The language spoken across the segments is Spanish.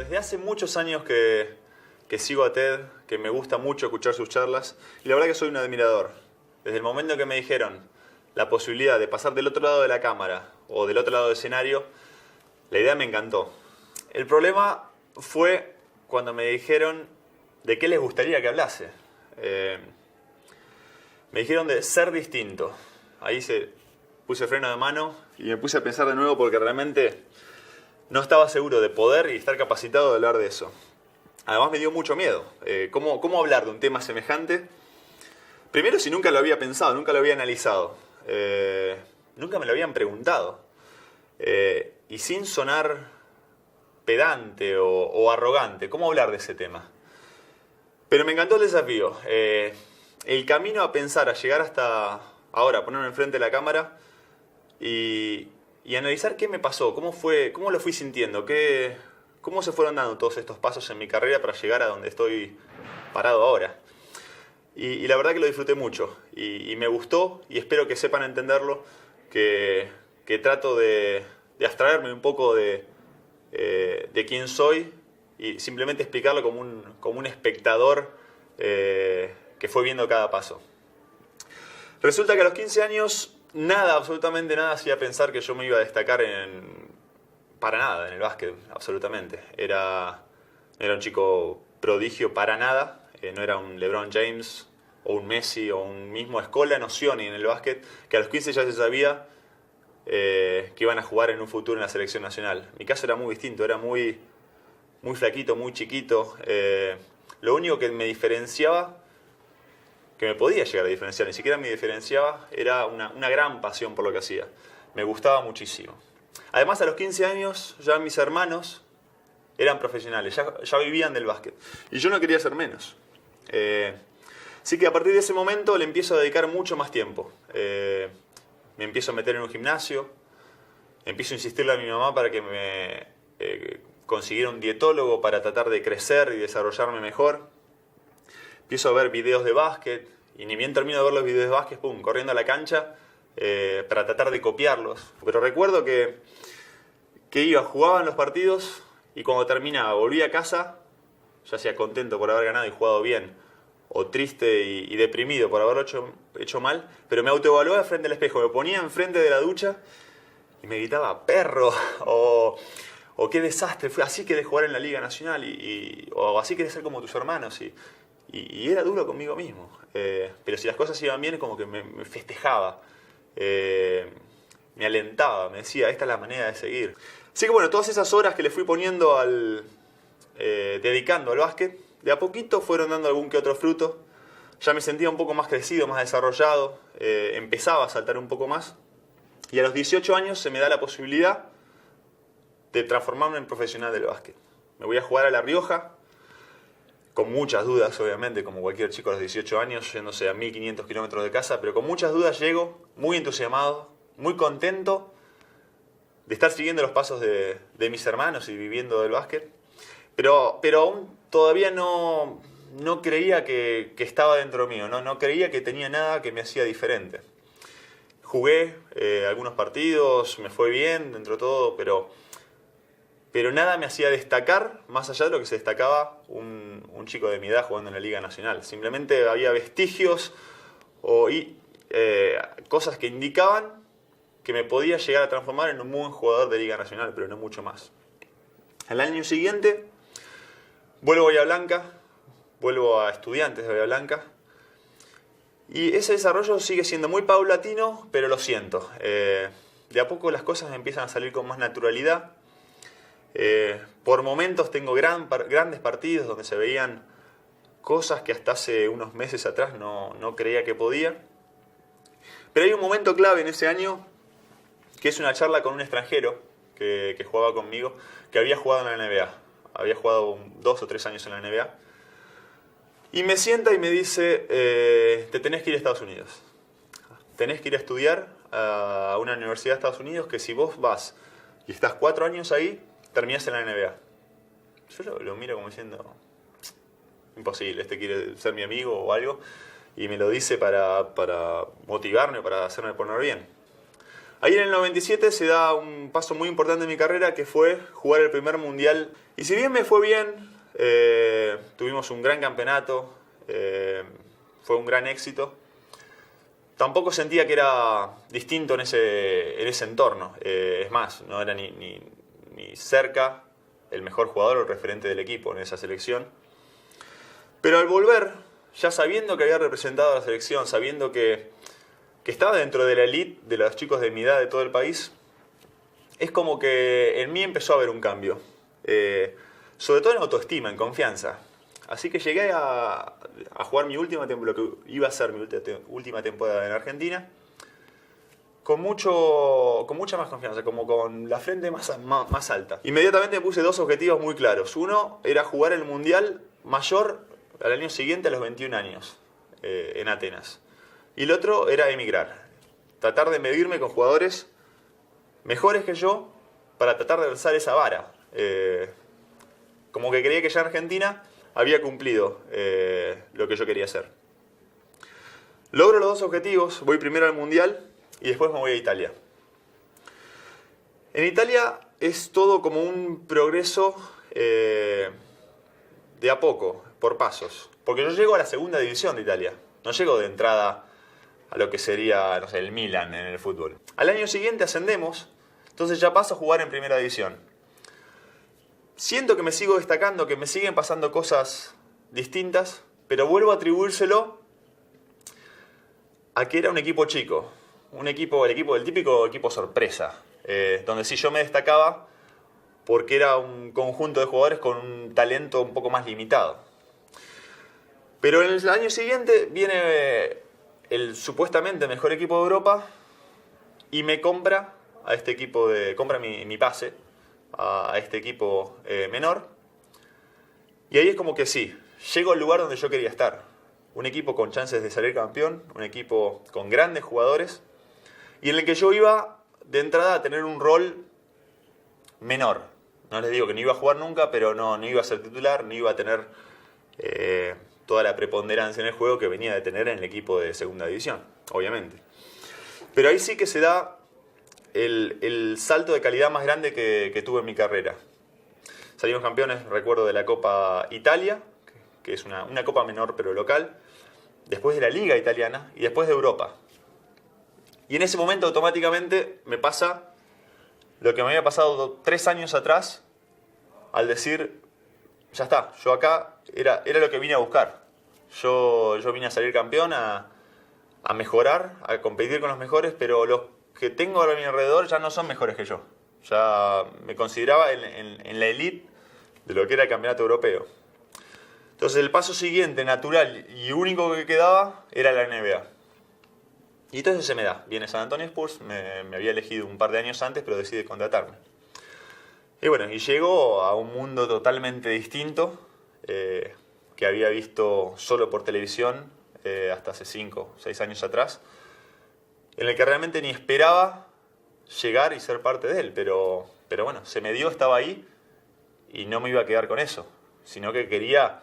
desde hace muchos años que sigo a Ted, que me gusta mucho escuchar sus charlas, y la verdad que soy un admirador. Desde el momento que me dijeron la posibilidad de pasar del otro lado de la cámara o del otro lado del escenario, la idea me encantó. El problema fue cuando me dijeron de qué les gustaría que hablase. Me dijeron de ser distinto. Ahí puse freno de mano y me puse a pensar de nuevo porque realmente no estaba seguro de poder y estar capacitado de hablar de eso. Además me dio mucho miedo. ¿Cómo hablar de un tema semejante? Primero, si nunca lo había pensado, nunca lo había analizado. Nunca me lo habían preguntado. Y sin sonar pedante o arrogante, ¿cómo hablar de ese tema? Pero me encantó el desafío. El camino a pensar, a llegar hasta ahora, ponerme enfrente de la cámara y analizar qué me pasó, cómo lo fui sintiendo, cómo se fueron dando todos estos pasos en mi carrera para llegar a donde estoy parado ahora. Y la verdad que lo disfruté mucho y me gustó y espero que sepan entenderlo, que trato de abstraerme un poco de quién soy y simplemente explicarlo como un espectador que fue viendo cada paso. Resulta que a los 15 años absolutamente nada hacía pensar que yo me iba a destacar para nada en el básquet, absolutamente. Era un chico prodigio para nada, no era un LeBron James o un Messi o un mismo Scola Nocioni en el básquet, que a los 15 ya se sabía que iban a jugar en un futuro en la selección nacional. Mi caso era muy distinto, era muy flaquito, muy chiquito. Lo único que me diferenciaba, que me podía llegar a diferenciar, ni siquiera me diferenciaba, era una gran pasión por lo que hacía. Me gustaba muchísimo. Además, a los 15 años ya mis hermanos eran profesionales, ya vivían del básquet. Y yo no quería ser menos. Así que a partir de ese momento le empiezo a dedicar mucho más tiempo. Me empiezo a meter en un gimnasio, empiezo a insistirle a mi mamá para que me consiguiera un dietólogo para tratar de crecer y desarrollarme mejor. Empiezo a ver videos de básquet y ni bien termino de ver los videos de básquet, pum, corriendo a la cancha para tratar de copiarlos. Pero recuerdo que jugaba en los partidos y cuando terminaba volvía a casa, ya sea contento por haber ganado y jugado bien, o triste y deprimido por haberlo hecho mal, pero me autoevaluaba frente al espejo, me ponía enfrente de la ducha y me gritaba perro o qué desastre, fue así querés jugar en la Liga Nacional o así querés ser como tus hermanos y era duro conmigo mismo, pero si las cosas iban bien como que me festejaba, me alentaba, me decía esta es la manera de seguir. Así que bueno, todas esas horas que le fui poniendo dedicando al básquet, de a poquito fueron dando algún que otro fruto. Ya me sentía un poco más crecido, más desarrollado, empezaba a saltar un poco más. Y a los 18 años se me da la posibilidad de transformarme en profesional del básquet. Me voy a jugar a La Rioja, con muchas dudas, obviamente, como cualquier chico a los 18 años, yéndose a 1500 kilómetros de casa, pero con muchas dudas llego, muy entusiasmado, muy contento de estar siguiendo los pasos de mis hermanos y viviendo del básquet. Pero aún todavía no creía que estaba dentro mío, no creía que tenía nada que me hacía diferente. Jugué algunos partidos, me fue bien dentro de todo, pero nada me hacía destacar más allá de lo que se destacaba un chico de mi edad jugando en la Liga Nacional. Simplemente había vestigios cosas que indicaban que me podía llegar a transformar en un muy buen jugador de Liga Nacional, pero no mucho más. Al año siguiente vuelvo a Bahía Blanca, vuelvo a Estudiantes de Bahía Blanca y ese desarrollo sigue siendo muy paulatino, pero lo siento. De a poco las cosas empiezan a salir con más naturalidad. Por momentos tengo grandes partidos donde se veían cosas que hasta hace unos meses atrás no creía que podía. Pero hay un momento clave en ese año que es una charla con un extranjero que jugaba conmigo, que había jugado en la NBA. Había jugado 2 o 3 años en la NBA. Y me sienta y me dice, te tenés que ir a Estados Unidos. Tenés que ir a estudiar a una universidad de Estados Unidos que si vos vas y estás 4 años ahí, terminás en la NBA. Yo lo miro como diciendo, imposible, este quiere ser mi amigo o algo. Y me lo dice para motivarme, para hacerme poner bien. Ahí en el 97 se da un paso muy importante en mi carrera, que fue jugar el primer mundial. Y si bien me fue bien, tuvimos un gran campeonato, fue un gran éxito, tampoco sentía que era distinto en ese entorno. Es más, no era ni cerca el mejor jugador o el referente del equipo en esa selección. Pero al volver, ya sabiendo que había representado a la selección, sabiendo que estaba dentro de la elite de los chicos de mi edad de todo el país, es como que en mí empezó a haber un cambio. Sobre todo en autoestima, en confianza. Así que llegué a jugar mi última temporada, lo que iba a ser mi última temporada en Argentina, con mucha más confianza, como con la frente más alta. Inmediatamente me puse dos objetivos muy claros. Uno era jugar el Mundial mayor al año siguiente, a los 21 años, en Atenas. Y el otro era emigrar. Tratar de medirme con jugadores mejores que yo para tratar de alzar esa vara. Como que creía que ya en Argentina había cumplido lo que yo quería hacer. Logro los dos objetivos, voy primero al Mundial y después me voy a Italia. En Italia es todo como un progreso de a poco, por pasos. Porque yo llego a la segunda división de Italia, no llego de entrada a lo que sería, no sé, el Milan en el fútbol. Al año siguiente ascendemos, entonces ya paso a jugar en primera división. Siento que me sigo destacando, que me siguen pasando cosas distintas, pero vuelvo a atribuírselo a que era un equipo chico. El típico equipo sorpresa, donde sí yo me destacaba porque era un conjunto de jugadores con un talento un poco más limitado. Pero en el año siguiente viene el supuestamente mejor equipo de Europa y me compra a este equipo compra mi pase a este equipo menor. Y ahí es como que sí, llego al lugar donde yo quería estar. Un equipo con chances de salir campeón, un equipo con grandes jugadores y en el que yo iba de entrada a tener un rol menor. No les digo que no iba a jugar nunca, pero no iba a ser titular, no iba a tener toda la preponderancia en el juego que venía de tener en el equipo de segunda división, obviamente. Pero ahí sí que se da el salto de calidad más grande que tuve en mi carrera. Salimos campeones, recuerdo, de la Copa Italia, que es una copa menor pero local, después de la Liga Italiana y después de Europa. Y en ese momento automáticamente me pasa lo que me había pasado 3 años atrás al decir, ya está, yo acá era lo que vine a buscar. Yo vine a salir campeón, a mejorar, a competir con los mejores, pero los que tengo a mi alrededor ya no son mejores que yo. Ya me consideraba en la elite de lo que era el campeonato europeo. Entonces el paso siguiente, natural y único que quedaba, era la NBA. Y entonces se me da. Viene San Antonio Spurs, me había elegido un par de años antes, pero decide contratarme. Y bueno, y llego a un mundo totalmente distinto, que había visto solo por televisión hasta hace 5 o 6 años atrás, en el que realmente ni esperaba llegar y ser parte de él, pero bueno, se me dio, estaba ahí y no me iba a quedar con eso, sino que quería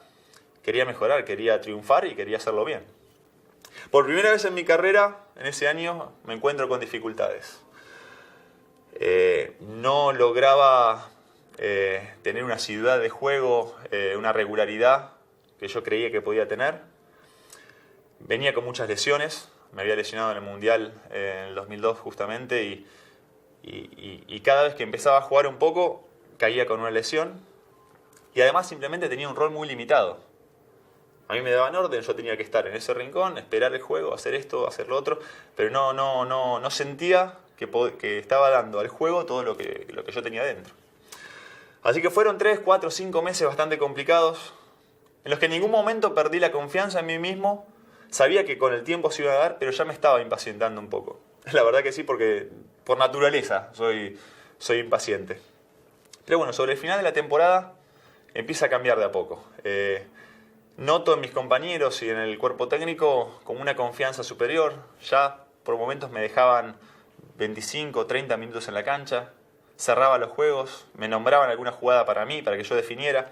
mejorar, quería triunfar y quería hacerlo bien. Por primera vez en mi carrera, en ese año, me encuentro con dificultades. No lograba tener una asiduidad de juego, una regularidad que yo creía que podía tener. Venía con muchas lesiones, me había lesionado en el Mundial en el 2002 justamente y cada vez que empezaba a jugar un poco caía con una lesión y además simplemente tenía un rol muy limitado. A mí me daban orden, yo tenía que estar en ese rincón, esperar el juego, hacer esto, hacer lo otro, pero no sentía que estaba dando al juego todo lo que yo tenía dentro. Así que fueron 3, 4, 5 meses bastante complicados, en los que en ningún momento perdí la confianza en mí mismo. Sabía que con el tiempo se iba a dar, pero ya me estaba impacientando un poco. La verdad que sí, porque por naturaleza soy impaciente. Pero bueno, sobre el final de la temporada empieza a cambiar de a poco. Noto en mis compañeros y en el cuerpo técnico como una confianza superior. Ya por momentos me dejaban 25 o 30 minutos en la cancha. Cerraba los juegos, me nombraban alguna jugada para mí, para que yo definiera.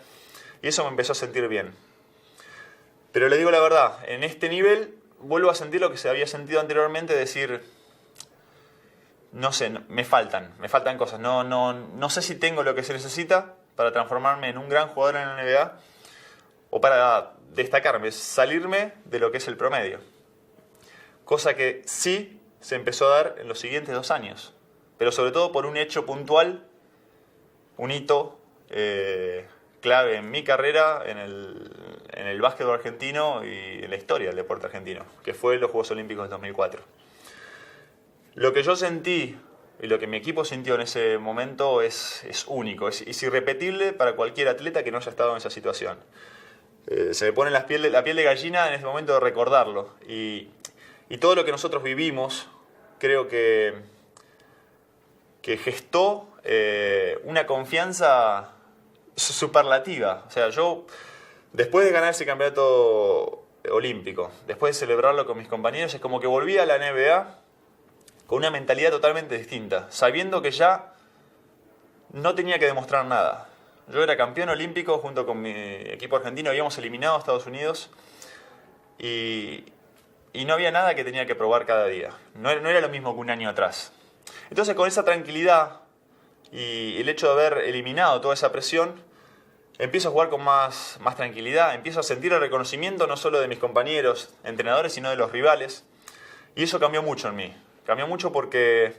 Y eso me empezó a sentir bien. Pero le digo la verdad, en este nivel vuelvo a sentir lo que se había sentido anteriormente, decir, no sé, me faltan cosas. No sé si tengo lo que se necesita para transformarme en un gran jugador en la NBA o para destacarme, salirme de lo que es el promedio. Cosa que sí se empezó a dar en los siguientes 2 años, pero sobre todo por un hecho puntual, un hito clave en mi carrera, en el básquetbol argentino y en la historia del deporte argentino, que fue los Juegos Olímpicos de 2004. Lo que yo sentí y lo que mi equipo sintió en ese momento es único, es irrepetible para cualquier atleta que no haya estado en esa situación. Se me pone la piel de gallina en este momento de recordarlo. Y todo lo que nosotros vivimos, creo que gestó una confianza superlativa. O sea, yo, después de ganar ese campeonato olímpico, después de celebrarlo con mis compañeros, es como que volví a la NBA con una mentalidad totalmente distinta, sabiendo que ya no tenía que demostrar nada. Yo era campeón olímpico junto con mi equipo argentino, habíamos eliminado a Estados Unidos y no había nada que tenía que probar cada día. No era lo mismo que un año atrás. Entonces, con esa tranquilidad y el hecho de haber eliminado toda esa presión, empiezo a jugar con más tranquilidad, empiezo a sentir el reconocimiento no solo de mis compañeros, entrenadores, sino de los rivales. Y eso cambió mucho en mí. Cambió mucho porque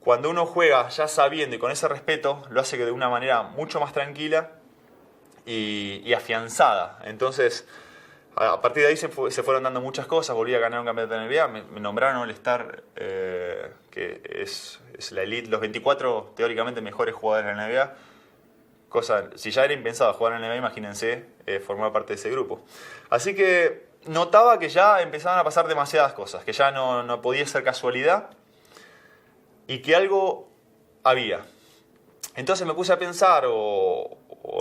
cuando uno juega ya sabiendo y con ese respeto, lo hace de una manera mucho más tranquila y afianzada. Entonces, a partir de ahí se fueron dando muchas cosas. Volví a ganar un campeonato de NBA, me nombraron All-Star, que es la elite, los 24 teóricamente mejores jugadores de la NBA. Cosa, si ya era impensado jugar en la NBA, imagínense formar parte de ese grupo. Así que notaba que ya empezaban a pasar demasiadas cosas, que ya no podía ser casualidad y que algo había. Entonces me puse a pensar, o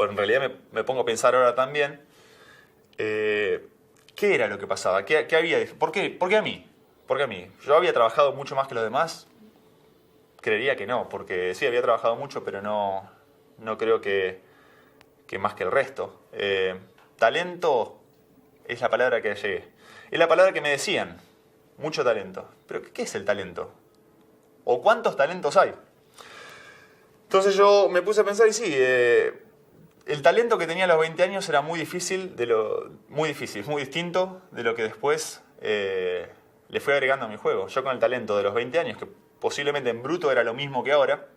en realidad me pongo a pensar ahora también, ¿qué era lo que pasaba? ¿Qué había? ¿Por qué a mí? ¿Por qué a mí? ¿Yo había trabajado mucho más que los demás? Creería que no, porque sí había trabajado mucho, pero no creo que más que el resto. Talento es la palabra que llegué. Es la palabra que me decían. Mucho talento. ¿Pero qué es el talento? ¿O cuántos talentos hay? Entonces yo me puse a pensar y sí, el talento que tenía a los 20 años era muy difícil, muy distinto de lo que después le fui agregando a mi juego. Yo con el talento de los 20 años, que posiblemente en bruto era lo mismo que ahora,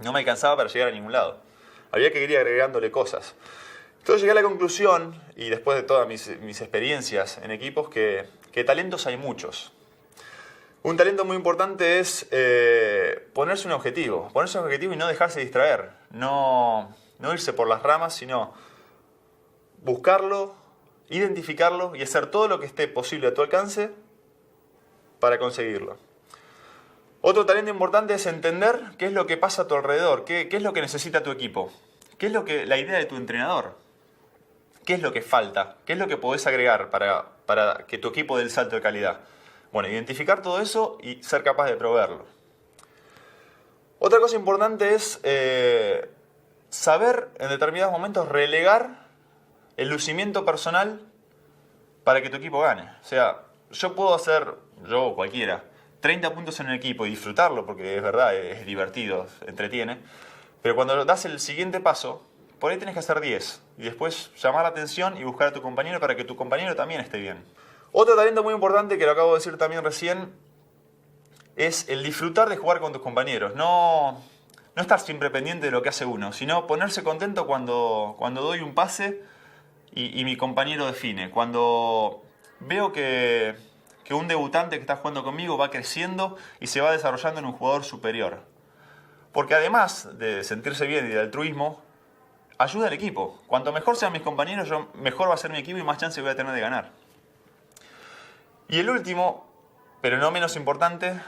no me alcanzaba para llegar a ningún lado. Había que ir agregándole cosas. Entonces llegué a la conclusión, y después de todas mis experiencias en equipos, que talentos hay muchos. Un talento muy importante es ponerse un objetivo y no dejarse distraer. No irse por las ramas, sino buscarlo, identificarlo y hacer todo lo que esté posible a tu alcance para conseguirlo. Otro talento importante es entender qué es lo que pasa a tu alrededor, qué es lo que necesita tu equipo, qué es la idea de tu entrenador, qué es lo que falta, qué es lo que podés agregar para que tu equipo dé el salto de calidad. Bueno, identificar todo eso y ser capaz de proveerlo. Otra cosa importante es saber en determinados momentos relegar el lucimiento personal para que tu equipo gane. O sea, yo puedo hacer, yo o cualquiera, 30 puntos en el equipo y disfrutarlo, porque es verdad, es divertido, entretiene. Pero cuando das el siguiente paso, por ahí tenés que hacer 10. Y después llamar la atención y buscar a tu compañero para que tu compañero también esté bien. Otro talento muy importante, que lo acabo de decir también recién, es el disfrutar de jugar con tus compañeros. No estar siempre pendiente de lo que hace uno, sino ponerse contento cuando doy un pase y mi compañero define. Cuando veo que un debutante que está jugando conmigo va creciendo y se va desarrollando en un jugador superior. Porque además de sentirse bien y de altruismo, ayuda al equipo. Cuanto mejor sean mis compañeros, mejor va a ser mi equipo y más chance voy a tener de ganar. Y el último, pero no menos importante,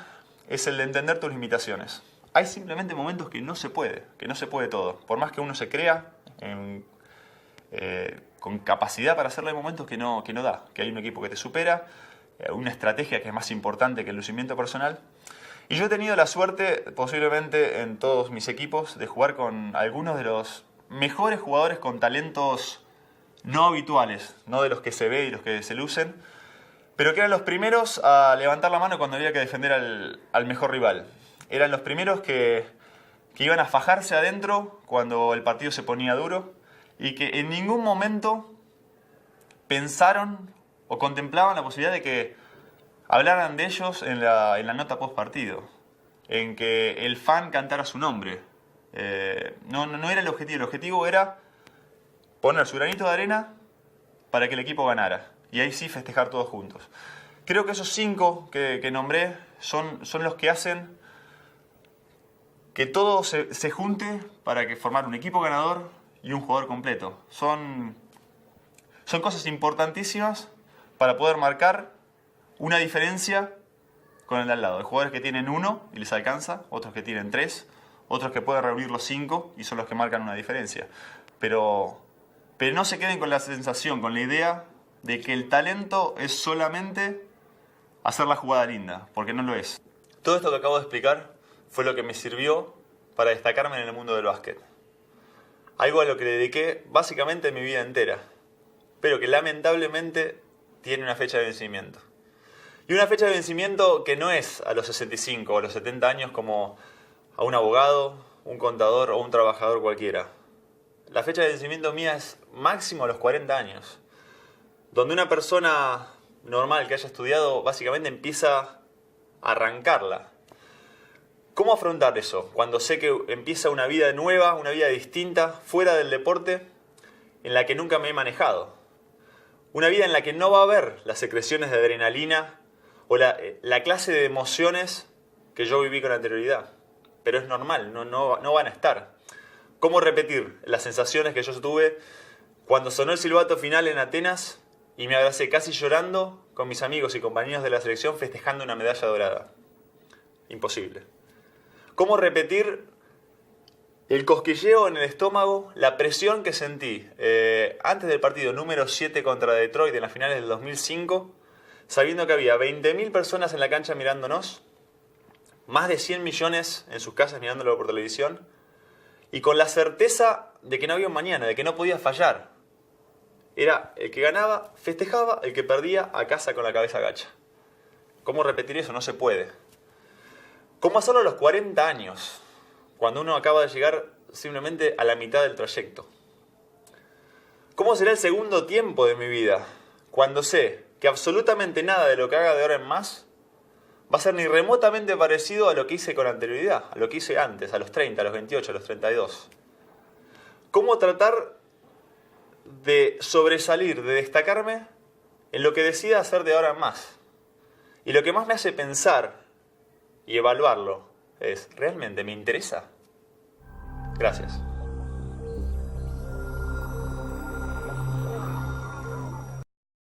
es el de entender tus limitaciones. Hay simplemente momentos que no se puede todo. Por más que uno se crea con capacidad para hacerlo, hay momentos que no da. Que hay un equipo que te supera, una estrategia que es más importante que el lucimiento personal. Y yo he tenido la suerte, posiblemente en todos mis equipos, de jugar con algunos de los mejores jugadores con talentos no habituales, no de los que se ve y los que se lucen, pero que eran los primeros a levantar la mano cuando había que defender al mejor rival. Eran los primeros que iban a fajarse adentro cuando el partido se ponía duro y que en ningún momento pensaron o contemplaban la posibilidad de que hablaran de ellos en la nota post partido, en que el fan cantara su nombre. No era el objetivo era poner su granito de arena para que el equipo ganara y ahí sí festejar todos juntos. Creo que esos 5 que nombré son los que hacen que todo se junte para que formar un equipo ganador y un jugador completo. Son cosas importantísimas para poder marcar una diferencia con el de al lado. Hay jugadores que tienen 1 y les alcanza, otros que tienen 3, otros que pueden reunir los 5 y son los que marcan una diferencia. Pero no se queden con la sensación, con la idea de que el talento es solamente hacer la jugada linda, porque no lo es. Todo esto que acabo de explicar fue lo que me sirvió para destacarme en el mundo del básquet. Algo a lo que le dediqué básicamente mi vida entera, pero que lamentablemente tiene una fecha de vencimiento. Y una fecha de vencimiento que no es a los 65 o a los 70 años como a un abogado, un contador o un trabajador cualquiera. La fecha de vencimiento mía es máximo a los 40 años, donde una persona normal que haya estudiado básicamente empieza a arrancarla. ¿Cómo afrontar eso? Cuando sé que empieza una vida nueva, una vida distinta, fuera del deporte, en la que nunca me he manejado. Una vida en la que no va a haber las secreciones de adrenalina o la clase de emociones que yo viví con anterioridad. Pero es normal, no van a estar. ¿Cómo repetir las sensaciones que yo tuve cuando sonó el silbato final en Atenas y me abracé casi llorando con mis amigos y compañeros de la selección festejando una medalla dorada? Imposible. ¿Cómo repetir el cosquilleo en el estómago, la presión que sentí antes del partido número 7 contra Detroit en las finales del 2005, sabiendo que había 20.000 personas en la cancha mirándonos, más de 100 millones en sus casas mirándolo por televisión, y con la certeza de que no había un mañana, de que no podía fallar? Era el que ganaba, festejaba, el que perdía, a casa con la cabeza gacha. ¿Cómo repetir eso? No se puede. ¿Cómo hacerlo a los 40 años? Cuando uno acaba de llegar simplemente a la mitad del trayecto. ¿Cómo será el segundo tiempo de mi vida? Cuando sé que absolutamente nada de lo que haga de ahora en más va a ser ni remotamente parecido a lo que hice con anterioridad, a lo que hice antes, a los 30, a los 28, a los 32. ¿Cómo tratar de sobresalir, de destacarme en lo que decida hacer de ahora en más? Y lo que más me hace pensar y evaluarlo es, ¿realmente me interesa? Gracias.